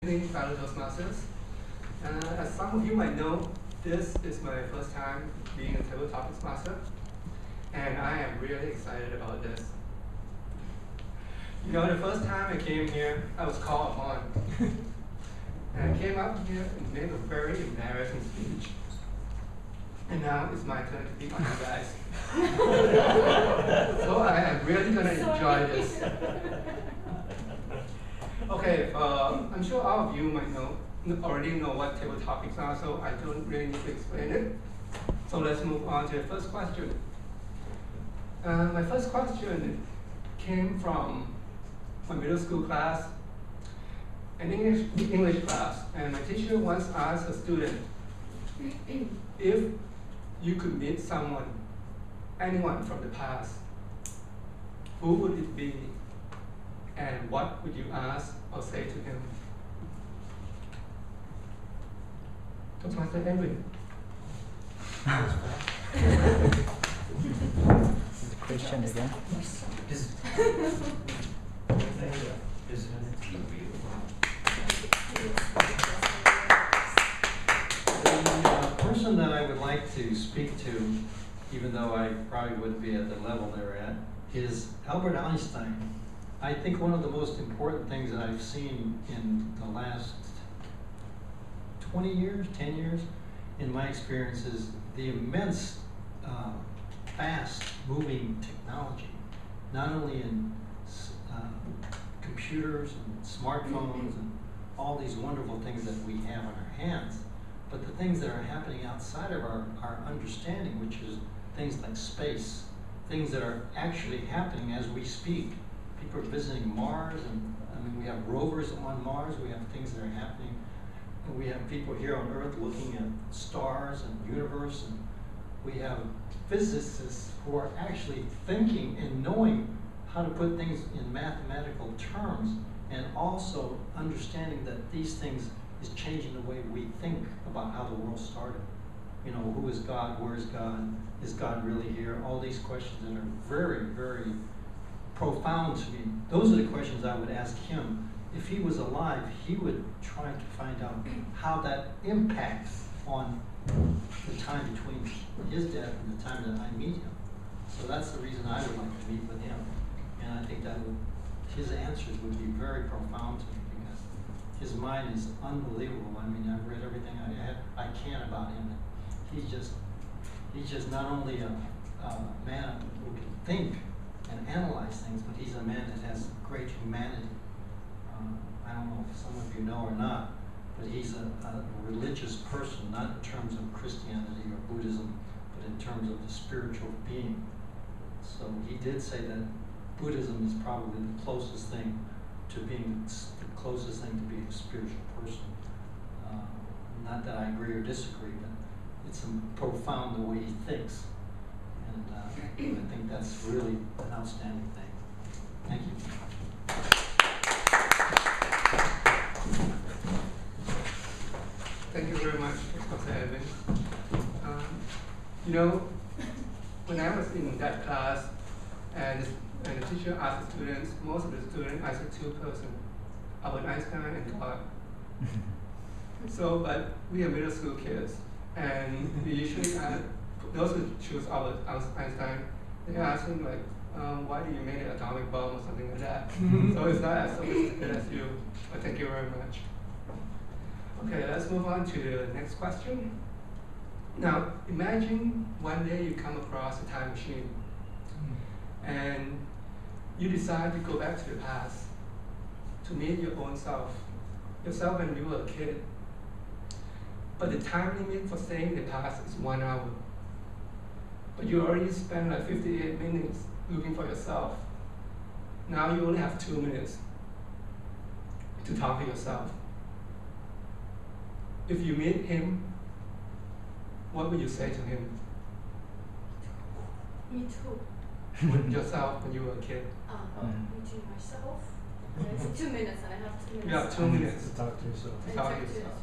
evening, fellow Toastmasters. As some of you might know, this is my first time being a table topics master, and I am really excited about this. You know, the first time I came here, I was called upon, and I came up here and made a very embarrassing speech. And now it's my turn to be on you guys. So I am really going to enjoy this. Okay, I'm sure all of you might already know what table topics are, so I don't really need to explain it. So let's move on to the first question. My first question came from my middle school class, an English class, and my teacher once asked a student, if you could meet anyone from the past, who would it be? And what would you ask or say to him? Toastmaster Edwin. The question again. The person that I would like to speak to, even though I probably wouldn't be at the level they're at, is Albert Einstein. I think one of the most important things that I've seen in the last 20 years, 10 years, in my experience is the immense, fast-moving technology, not only in computers and smartphones and all these wonderful things that we have on our hands, but the things that are happening outside of our understanding, which is things like space, things that are actually happening as we speak. People are visiting Mars, and I mean, we have rovers on Mars, we have things that are happening, and we have people here on Earth looking at stars and universe, and we have physicists who are actually thinking and knowing how to put things in mathematical terms, and also understanding that these things is changing the way we think about how the world started. You know, who is God? Where is God? Is God really here? All these questions that are very, very profound to me. Those are the questions I would ask him. If he was alive, he would try to find out how that impacts on the time between his death and the time that I meet him. So that's the reason I would like to meet with him. And I think that his answers would be very profound to me, because his mind is unbelievable. I mean, I've read everything I can about him. He's just not only a man who can think and analyze things, but he's a man that has great humanity. I don't know if some of you know or not, but he's a religious person, not in terms of Christianity or Buddhism, but in terms of the spiritual being. So he did say that Buddhism is probably the closest thing to being a spiritual person. Not that I agree or disagree, but it's profound the way he thinks. And I think that's really an outstanding thing. Thank you. Thank you very much, Dr. Edwin. You know, when I was in that class, and the teacher asked the students, most of the students answered two persons, Albert Einstein and God. So, but we are middle school kids, and we usually those who choose Albert Einstein, they ask him like, why do you make an atomic bomb or something like that? So it's not as sophisticated as you, but thank you very much. Okay, let's move on to the next question. Now, imagine one day you come across a time machine, and you decide to go back to the past to meet your own self, yourself when you were a kid. But the time limit for staying in the past is 1 hour. But you already spent like 58 minutes looking for yourself. Now you only have 2 minutes to talk to yourself. If you meet him, what would you say to him? Me too. With yourself when you were a kid? Meeting myself. It's 2 minutes. I have 2 minutes. You have 2 minutes. To talk to yourself. To talk to yourself.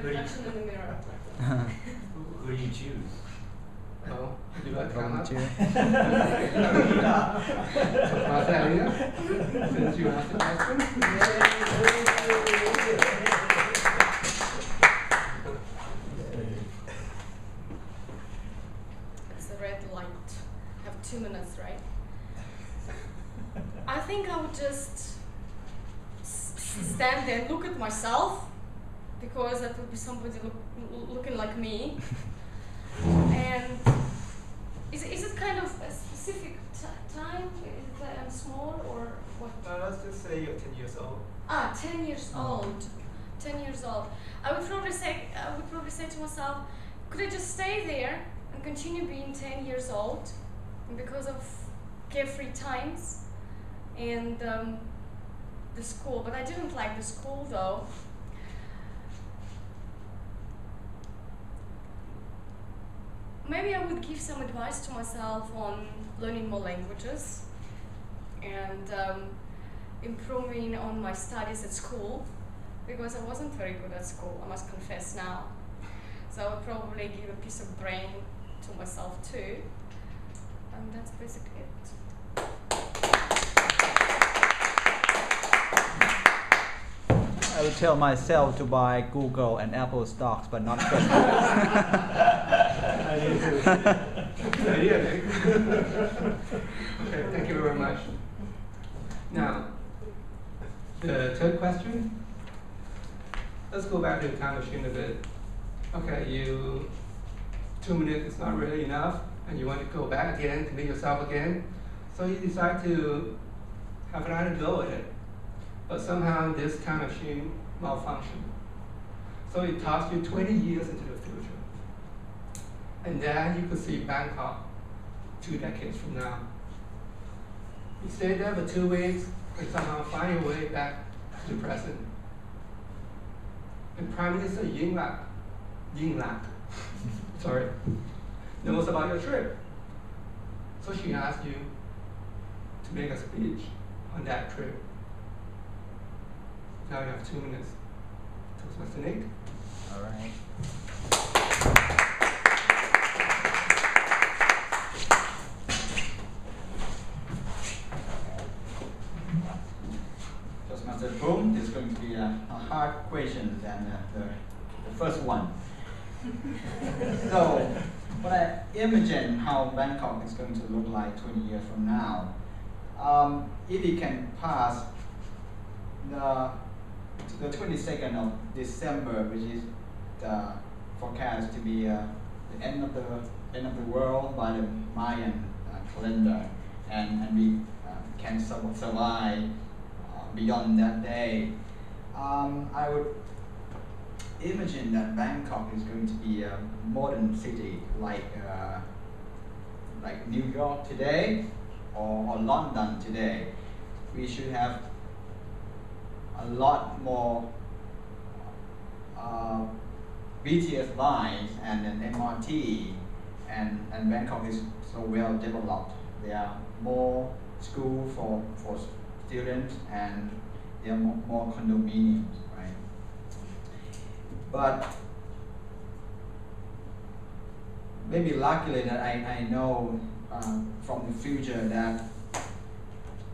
Reflection in the mirror. Who do you choose? No? Would you like to come up? Volunteer. Maria, since you asked the question. It's a red light. Have 2 minutes, right? I think I would just stand there and look at myself, because that would be somebody looking like me. And is it kind of a specific time? Is it that I'm small or what? Let's just say you're 10 years old. 10 years old. 10 years old. I would probably say to myself, could I just stay there and continue being 10 years old because of carefree times and the school. But I didn't like the school though. Maybe I would give some advice to myself on learning more languages and improving on my studies at school, because I wasn't very good at school, I must confess now. So I would probably give a piece of brain to myself too. And that's basically it. I would tell myself to buy Google and Apple stocks, but not Facebook. Okay, thank you very much. Now, the third question. Let's go back to the time machine a bit. Okay, 2 minutes is not really enough, and you want to go back again to be yourself again. So you decide to have another go at it. But somehow this time machine malfunctioned. So it tossed you 20 years into the future. And then you could see Bangkok 2 decades from now. You stay there for 2 weeks and somehow find your way back to the present. And Prime Minister Yingluck, sorry, knows about your trip. So she asked you to make a speech on that trip. Now you have 2 minutes. Toastmaster Nick. All right. Toastmaster Boom is going to be a hard question than the first one. So, when I imagine how Bangkok is going to look like 20 years from now, if it can pass the 22nd of December, which is forecast to be the end of the world by the Mayan calendar, and we can survive beyond that day, I would imagine that Bangkok is going to be a modern city like New York today or London today. We should have a lot more BTS lines and an MRT, and Bangkok is so well developed. There are more schools for students, and there are more condominiums, right? But maybe luckily that I know from the future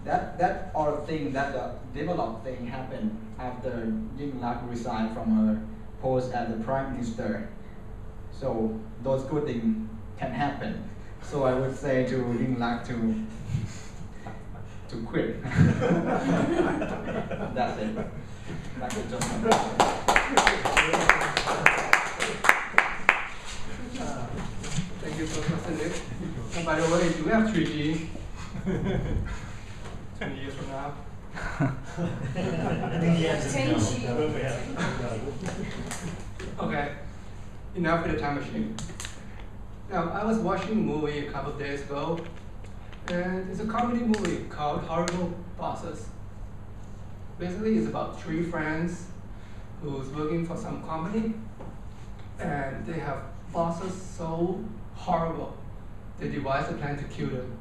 that all thing, that the developed thing happened after Yingluck resigned from her post as the prime minister. So those good things can happen. So I would say to Yingluck to quit. That's it. That's it. Just Thank you, Professor Nick. And by the way, do we have 3G? 20 years from now? I think the answer is no. 10G. Okay, enough with the time machine. Now, I was watching a movie a couple of days ago, and it's a comedy movie called Horrible Bosses. Basically, it's about 3 friends who's working for some company, and they have bosses so horrible, they devise a plan to kill them.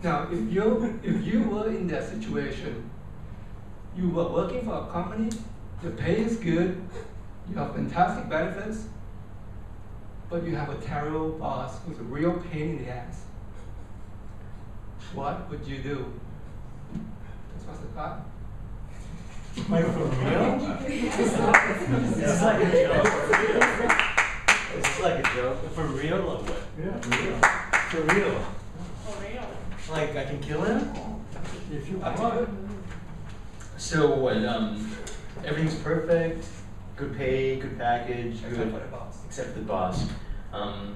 Now, if you were in that situation, you were working for a company, the pay is good, you have fantastic benefits, but you have a terrible boss who's a real pain in the ass. What would you do? Toastmaster Scott? Like for real? Is this like a joke? Is this like a joke? For real or what? Yeah. For real. For real. Like I can kill him? If you want. So what? Everything's perfect. Good pay, good package, Except good. for the boss. Except the boss. I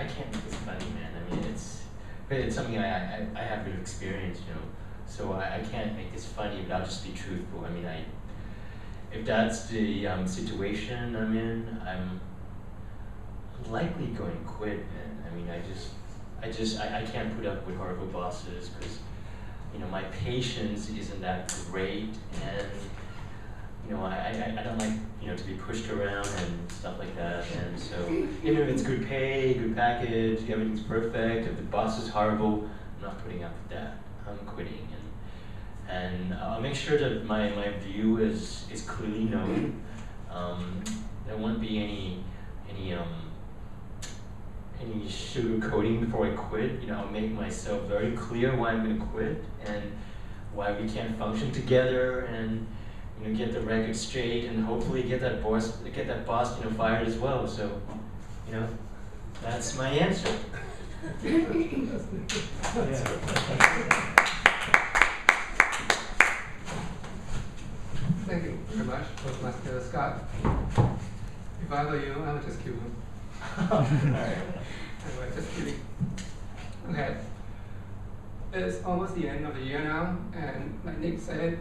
can't make this funny, man. I mean, it's something I have real experience, you know. So I can't make this funny, but I'll just be truthful. I mean, if that's the situation I'm in, I'm likely going to quit, man. I mean, I can't put up with horrible bosses because, you know, my patience isn't that great, and you know, I don't like, you know, to be pushed around and stuff like that. And so even if it's good pay, good package, everything's perfect, if the boss is horrible, I'm not putting up with that. I'm quitting. And I'll make sure that my view is clearly known. There won't be any sugarcoating before I quit. You know, I'll make myself very clear why I'm going to quit and why we can't function together, and you know, get the record straight, and hopefully get that boss, you know, fired as well. So, you know, that's my answer. Thank you very much, Toastmaster Scott. If I were you, I would just kill him. Anyway, just kidding. Okay. It's almost the end of the year now, and like Nick said,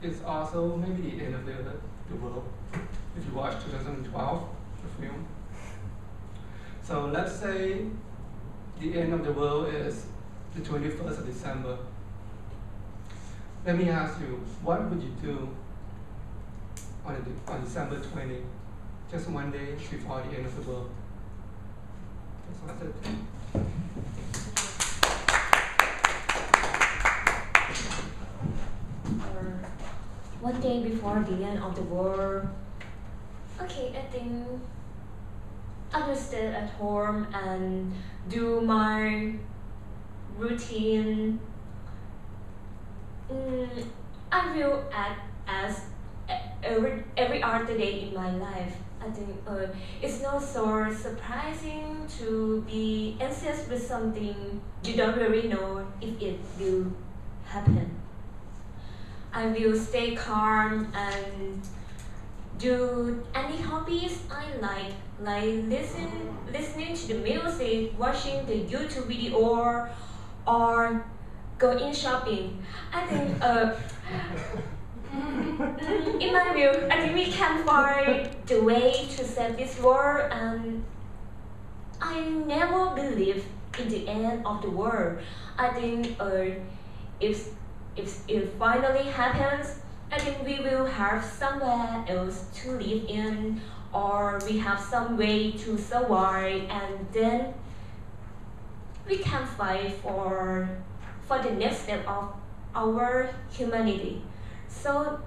it's also maybe the end of the world, if you watch 2012, the film. So let's say the end of the world is the 21st of December. Let me ask you, what would you do on December 20, just one day before the end of the world? That's it. One day before the end of the world, okay, I think I will stay at home and do my routine. I will act as every other day in my life. I think it's not so surprising to be anxious with something you don't really know if it will happen. I will stay calm and do any hobbies I like listening to the music, watching the YouTube video, or going shopping. I think in my view, I think we can find the way to save this world, and I never believe in the end of the world. I think if it finally happens, I think we will have somewhere else to live in, or we have some way to survive, and then we can fight for the next step of our humanity. So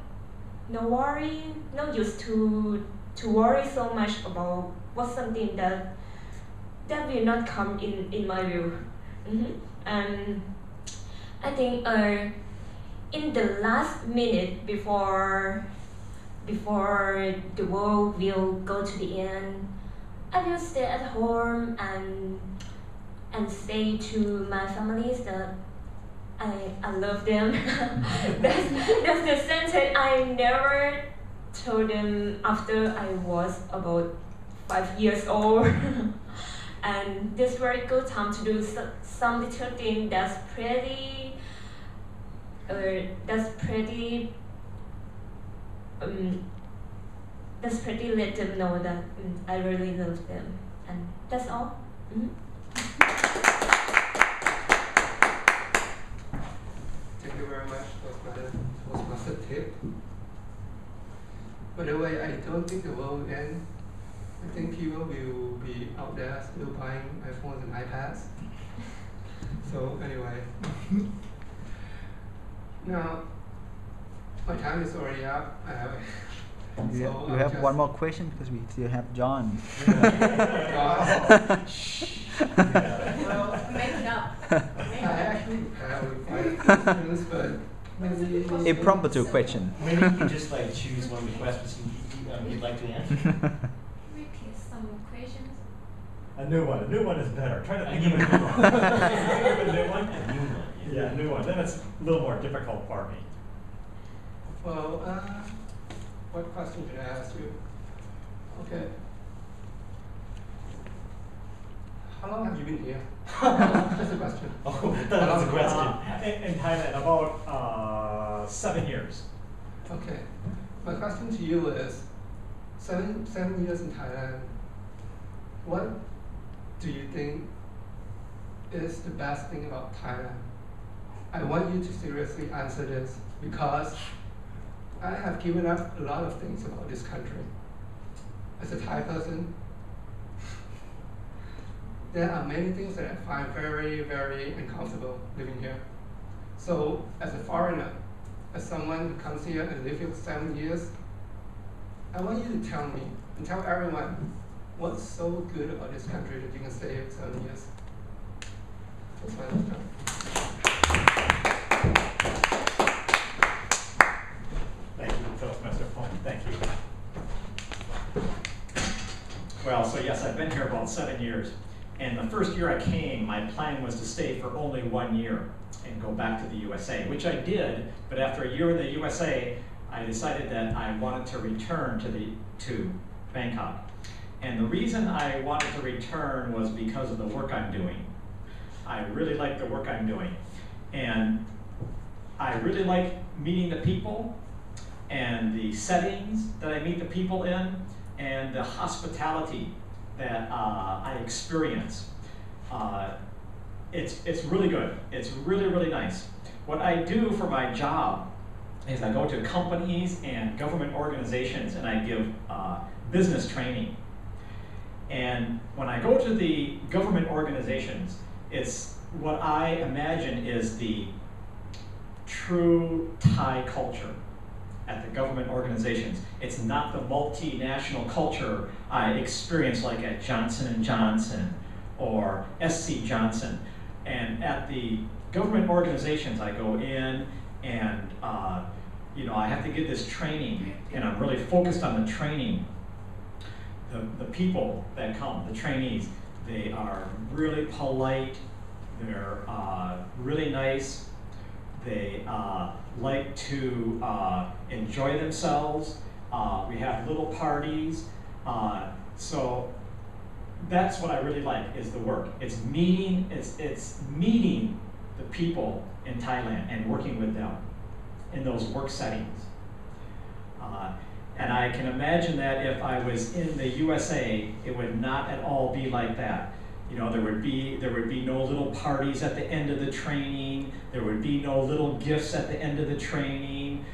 no worry, no use to worry so much about what's something that will not come in my view. And I think in the last minute before the world will go to the end, I will stay at home and say to my families that I love them. that's the sentence I never told them after I was about 5 years old. And this very good time to do some little thing that's pretty let them know that I really love them, and that's all. Thank you very much, Toastmaster Tip. By the way, I don't think the world will end. I think people will be out there still buying iPhones and iPads. So anyway, now my time is already up. You, So you I'm have just- one more question because we still have John. Well, Make it up. I actually have quite questions, but maybe Impromptu question. Maybe you can just like choose one of the questions you'd like to answer. Repeat some questions. A new one. A new one is better. Try to A think of a new new one. one. Think of a new one. A new one. Yeah, a new one. Then it's a little more difficult for me. Well, what question should I ask you? Okay. How long have you been here? Just a question. Oh, that was a question. In Thailand, about 7 years. Okay. My question to you is, seven years in Thailand, what do you think is the best thing about Thailand? I want you to seriously answer this because I have given up a lot of things about this country. As a Thai person, there are many things that I find very, very uncomfortable living here. So as a foreigner, as someone who comes here and lives here 7 years, I want you to tell me and tell everyone what's so good about this country that you can stay here 7 years. That's my last time. Thank you, Toastmaster Point. Thank you. Well, so yes, I've been here about 7 years. And the first year I came, my plan was to stay for only 1 year and go back to the USA, which I did. But after a year in the USA, I decided that I wanted to return to Bangkok. And the reason I wanted to return was because of the work I'm doing. I really like the work I'm doing. And I really like meeting the people and the settings that I meet the people in and the hospitality that I experience. It's really good. It's really, really nice. What I do for my job is I go to companies and government organizations and I give business training. And when I go to the government organizations, it's what I imagine is the true Thai culture at the government organizations. It's not the multinational culture I experience like at Johnson & Johnson or SC Johnson. And at the government organizations, I go in and I have to get this training, and I'm really focused on the training. The people that come, the trainees, they are really polite, they're really nice, they like to enjoy themselves. We have little parties. So that's what I really like is the work. It's meeting the people in Thailand and working with them in those work settings. And I can imagine that if I was in the USA, it would not at all be like that. There would be no little parties at the end of the training. There would be no little gifts at the end of the training.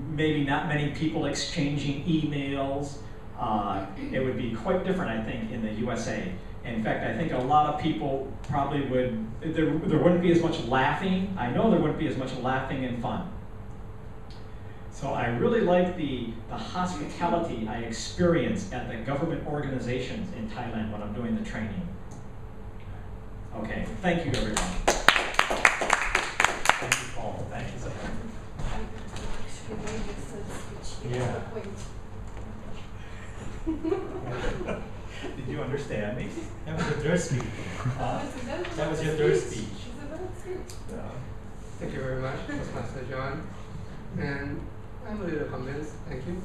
Maybe not many people exchanging emails. It would be quite different, I think, in the USA. In fact, I think a lot of people probably there wouldn't be as much laughing. I know there wouldn't be as much laughing and fun. So I really like the hospitality I experience at the government organizations in Thailand when I'm doing the training. Okay, thank you everyone. Thank you, Paul. Thank you so much. Did you understand me? That was your third speech. That was your third speech. Thank you very much, Toastmaster John. And I'm a little convinced, thank you.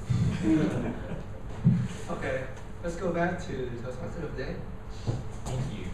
Okay, let's go back to Toastmaster of the Day. Thank you.